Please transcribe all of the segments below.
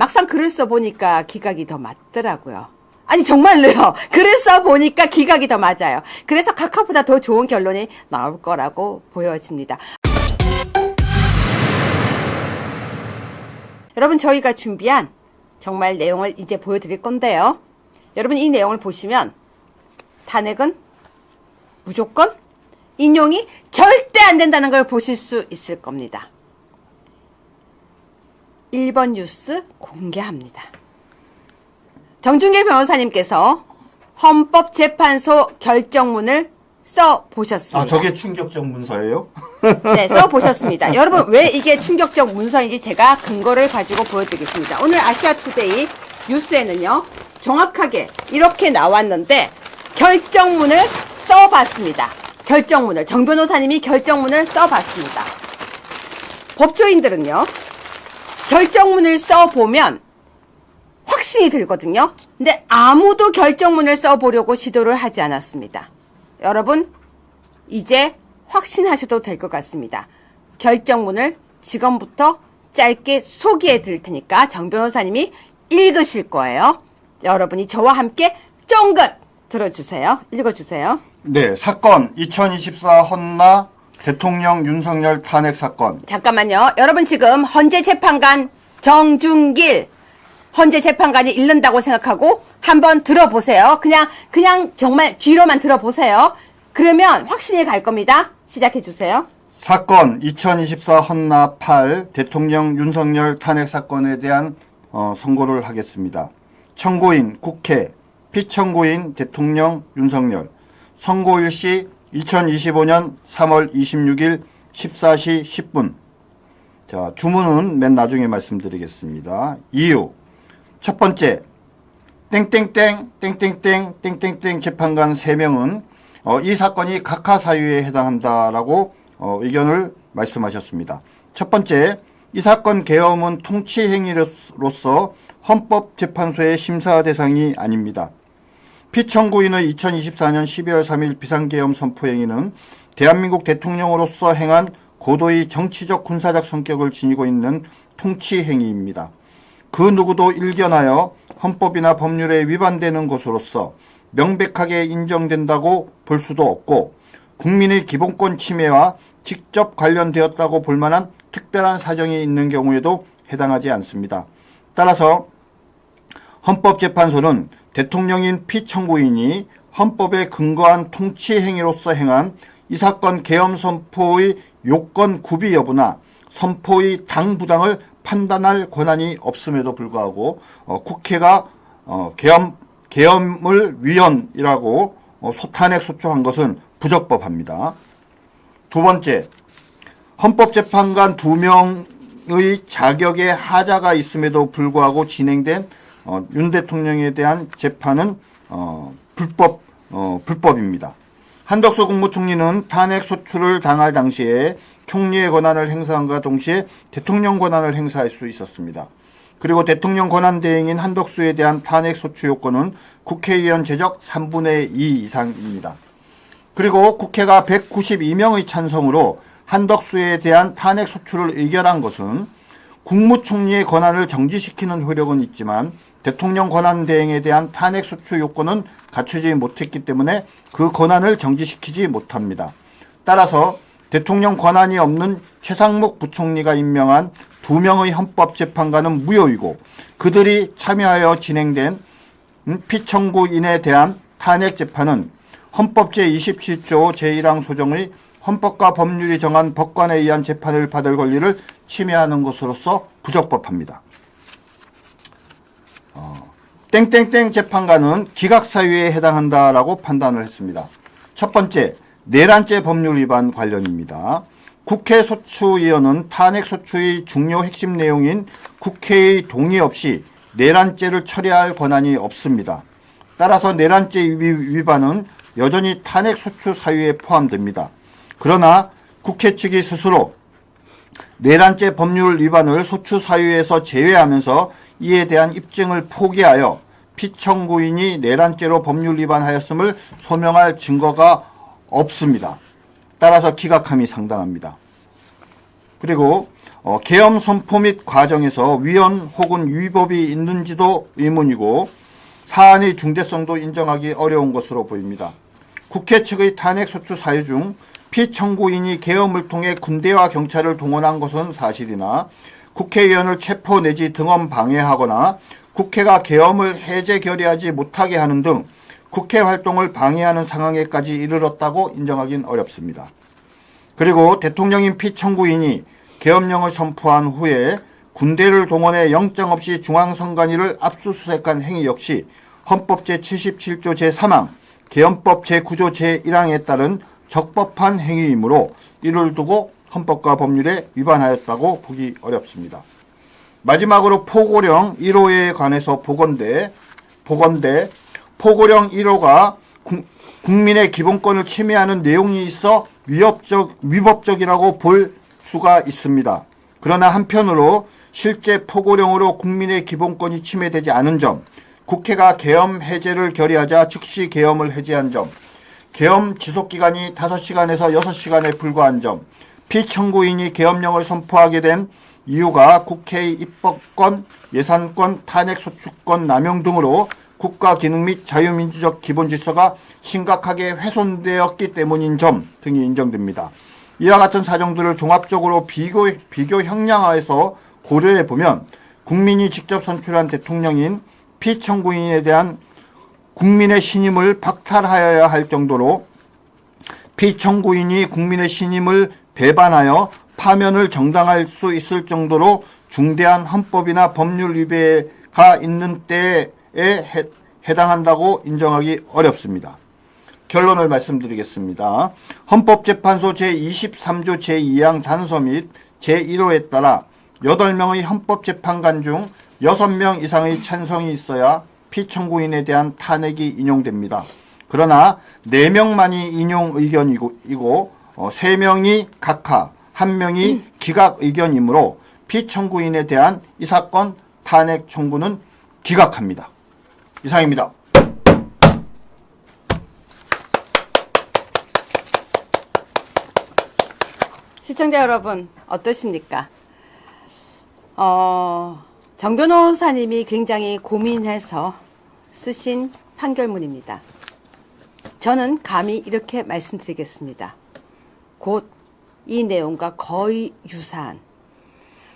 막상 글을 써보니까 기각이 더 맞더라고요. 아니 정말로요. 글을 써보니까 기각이 더 맞아요. 그래서 각하보다 더 좋은 결론이 나올 거라고 보여집니다. 여러분 저희가 준비한 정말 내용을 이제 보여드릴 건데요. 여러분 이 내용을 보시면 탄핵은 무조건 인용이 절대 안 된다는 걸 보실 수 있을 겁니다. 1번 뉴스 공개합니다. 정준길 변호사님께서 헌법재판소 결정문을 써보셨습니다. 저게 충격적 문서예요? 네, 써보셨습니다. 여러분 왜 이게 충격적 문서인지 제가 근거를 가지고 보여드리겠습니다. 오늘 아시아투데이 뉴스에는요. 정확하게 이렇게 나왔는데 결정문을 써봤습니다. 결정문을 정 변호사님이 결정문을 써봤습니다. 법조인들은요. 결정문을 써보면 확신이 들거든요. 근데 아무도 결정문을 써보려고 시도를 하지 않았습니다. 여러분 이제 확신하셔도 될 것 같습니다. 결정문을 지금부터 짧게 소개해 드릴 테니까 정 변호사님이 읽으실 거예요. 여러분이 저와 함께 쫑긋 들어주세요. 읽어주세요. 네, 사건 2024 헌나 대통령 윤석열 탄핵 사건. 잠깐만요. 여러분 지금 헌재 재판관 정준길 헌재 재판관이 읽는다고 생각하고 한번 들어보세요. 그냥 정말 귀로만 들어보세요. 그러면 확신이 갈 겁니다. 시작해 주세요. 사건 2024 헌나 8 대통령 윤석열 탄핵 사건에 대한 선고를 하겠습니다. 청구인 국회, 피청구인 대통령 윤석열. 선고일시 2025년 3월 26일 14시 10분. 자, 주문은 맨 나중에 말씀드리겠습니다. 이유. 첫 번째, 땡땡땡 재판관 3명은 이 사건이 각하 사유에 해당한다라고 의견을 말씀하셨습니다. 첫 번째, 이 사건 계엄은 통치 행위로서 헌법재판소의 심사 대상이 아닙니다. 피청구인의 2024년 12월 3일 비상계엄 선포 행위는 대한민국 대통령으로서 행한 고도의 정치적 군사적 성격을 지니고 있는 통치 행위입니다. 그 누구도 일견하여 헌법이나 법률에 위반되는 것으로서 명백하게 인정된다고 볼 수도 없고 국민의 기본권 침해와 직접 관련되었다고 볼 만한 특별한 사정이 있는 경우에도 해당하지 않습니다. 따라서 헌법재판소는 대통령인 피청구인이 헌법에 근거한 통치 행위로서 행한 이 사건 계엄 선포의 요건 구비 여부나 선포의 당부당을 판단할 권한이 없음에도 불구하고 국회가 계엄을 위헌이라고 탄핵 소추한 것은 부적법합니다. 두 번째, 헌법재판관 2명의 자격에 하자가 있음에도 불구하고 진행된 윤 대통령에 대한 재판은 불법입니다. 한덕수 국무총리는 탄핵 소추를 당할 당시에 총리의 권한을 행사함과 동시에 대통령 권한을 행사할 수 있었습니다. 그리고 대통령 권한 대행인 한덕수에 대한 탄핵 소추 요건은 국회의원 제적 3분의 2 이상입니다. 그리고 국회가 192명의 찬성으로 한덕수에 대한 탄핵 소추를 의결한 것은 국무총리의 권한을 정지시키는 효력은 있지만 대통령 권한 대행에 대한 탄핵 소추 요건은 갖추지 못했기 때문에 그 권한을 정지시키지 못합니다. 따라서 대통령 권한이 없는 최상목 부총리가 임명한 2명의 헌법재판관은 무효이고 그들이 참여하여 진행된 피청구인에 대한 탄핵 재판은 헌법 제27조 제1항 소정의 헌법과 법률이 정한 법관에 의한 재판을 받을 권리를 침해하는 것으로서 부적법합니다. 땡땡땡 재판관은 기각사유에 해당한다라고 판단을 했습니다. 첫 번째, 내란죄 법률 위반 관련입니다. 국회 소추위원은 탄핵 소추의 중요 핵심 내용인 국회의 동의 없이 내란죄를 처리할 권한이 없습니다. 따라서 내란죄 위반은 여전히 탄핵 소추 사유에 포함됩니다. 그러나 국회 측이 스스로 내란죄 법률 위반을 소추 사유에서 제외하면서 이에 대한 입증을 포기하여 피청구인이 내란죄로 법률 위반하였음을 소명할 증거가 없습니다. 따라서 기각함이 상당합니다. 그리고 계엄 선포 및 과정에서 위헌 혹은 위법이 있는지도 의문이고 사안의 중대성도 인정하기 어려운 것으로 보입니다. 국회 측의 탄핵 소추 사유 중 피청구인이 계엄을 통해 군대와 경찰을 동원한 것은 사실이나 국회의원을 체포 내지 등원 방해하거나 국회가 계엄을 해제 결의하지 못하게 하는 등 국회 활동을 방해하는 상황에까지 이르렀다고 인정하기는 어렵습니다. 그리고 대통령인 피청구인이 계엄령을 선포한 후에 군대를 동원해 영장 없이 중앙선관위를 압수수색한 행위 역시 헌법 제77조 제3항, 계엄법 제9조 제1항에 따른 적법한 행위이므로 이를 두고 헌법과 법률에 위반하였다고 보기 어렵습니다. 마지막으로 포고령 1호에 관해서 보건대 포고령 1호가 국민의 기본권을 침해하는 내용이 있어 위법적이라고 볼 수가 있습니다. 그러나 한편으로 실제 포고령으로 국민의 기본권이 침해되지 않은 점, 국회가 계엄 해제를 결의하자 즉시 계엄을 해제한 점, 계엄 지속기간이 5시간에서 6시간에 불과한 점, 피청구인이 계엄령을 선포하게 된 이유가 국회의 입법권, 예산권, 탄핵소추권 남용 등으로 국가 기능 및 자유민주적 기본질서가 심각하게 훼손되었기 때문인 점 등이 인정됩니다. 이와 같은 사정들을 종합적으로 비교 형량화해서 고려해보면 국민이 직접 선출한 대통령인 피청구인에 대한 국민의 신임을 박탈하여야 할 정도로 피청구인이 국민의 신임을 배반하여 파면을 정당할 수 있을 정도로 중대한 헌법이나 법률 위배가 있는 때에 해당한다고 인정하기 어렵습니다. 결론을 말씀드리겠습니다. 헌법재판소 제23조 제2항 단서 및 제1호에 따라 8명의 헌법재판관 중 6명 이상의 찬성이 있어야 피청구인에 대한 탄핵이 인용됩니다. 그러나 4명만이 인용 의견이고 3명이 각하, 1명이 기각 의견이므로 피청구인에 대한 이 사건 탄핵 청구는 기각합니다. 이상입니다. 시청자 여러분 어떠십니까? 정 변호사님이 굉장히 고민해서 쓰신 판결문입니다. 저는 감히 이렇게 말씀드리겠습니다. 곧 이 내용과 거의 유사한,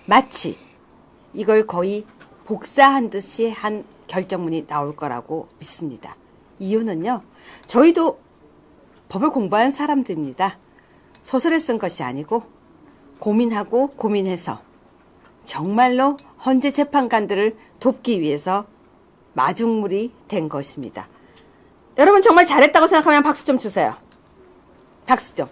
마치 이걸 거의 복사한 듯이 한 결정문이 나올 거라고 믿습니다. 이유는요, 저희도 법을 공부한 사람들입니다. 소설을 쓴 것이 아니고 고민하고 고민해서 정말로 헌재 재판관들을 돕기 위해서 마중물이 된 것입니다. 여러분 정말 잘했다고 생각하면 박수 좀 주세요. 박수 좀.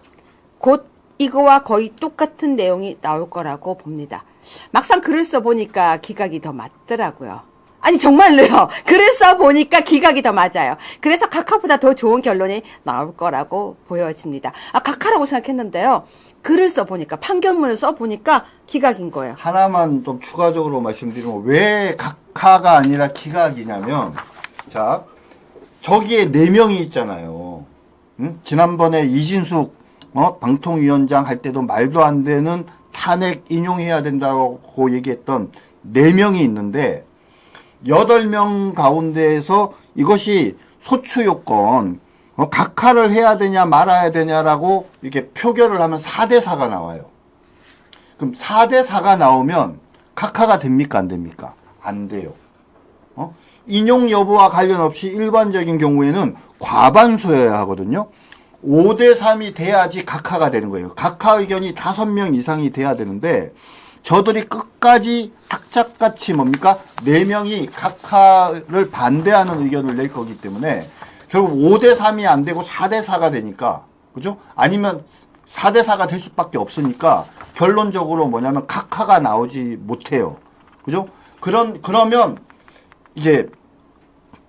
곧 이거와 거의 똑같은 내용이 나올 거라고 봅니다. 막상 글을 써보니까 기각이 더 맞더라고요. 아니 정말로요. 글을 써보니까 기각이 더 맞아요. 그래서 각하보다 더 좋은 결론이 나올 거라고 보여집니다. 각하라고 생각했는데요. 글을 써보니까, 판결문을 써보니까 기각인 거예요. 하나만 좀 추가적으로 말씀드리면 왜 각하가 아니라 기각이냐면, 자, 저기에 4명이 있잖아요. 지난번에 이진숙 방통위원장 할 때도 말도 안 되는 탄핵 인용해야 된다고 얘기했던 4명이 있는데 8명 가운데에서 이것이 소추요건 각하를 해야 되냐 말아야 되냐라고 이렇게 표결을 하면 4대4가 나와요. 그럼 4대4가 나오면 각하가 됩니까 안 됩니까? 안 돼요. 인용 여부와 관련 없이 일반적인 경우에는 과반수여야 하거든요. 5대3이 돼야지 각하가 되는 거예요. 각하 의견이 5명 이상이 돼야 되는데 저들이 끝까지 악착같이 뭡니까? 4명이 각하를 반대하는 의견을 낼 거기 때문에 결국 5대3이 안 되고 4대4가 되니까, 그죠? 아니면 4대4가 될 수밖에 없으니까 결론적으로 뭐냐면 각하가 나오지 못해요. 그죠? 그러면 이제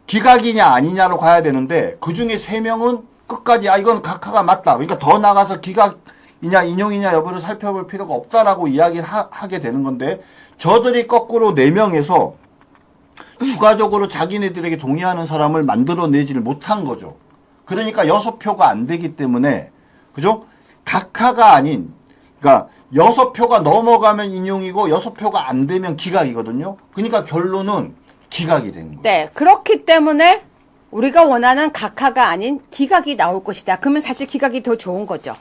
기각이냐 아니냐로 가야 되는데 그 중에 3명은 끝까지 이건 각하가 맞다. 그러니까 더 나가서 기각이냐 인용이냐 여부를 살펴볼 필요가 없다라고 이야기를 하게 되는 건데 저들이 거꾸로 4명에서 추가적으로 자기네들에게 동의하는 사람을 만들어내지를 못한 거죠. 그러니까 6표가 안 되기 때문에, 그죠? 각하가 아닌, 그러니까 그러니까 6표가 넘어가면 인용이고 6표가 안 되면 기각이거든요. 그러니까 결론은 기각이 된 거예요. 네, 그렇기 때문에 우리가 원하는 각하가 아닌 기각이 나올 것이다. 그러면 사실 기각이 더 좋은 거죠.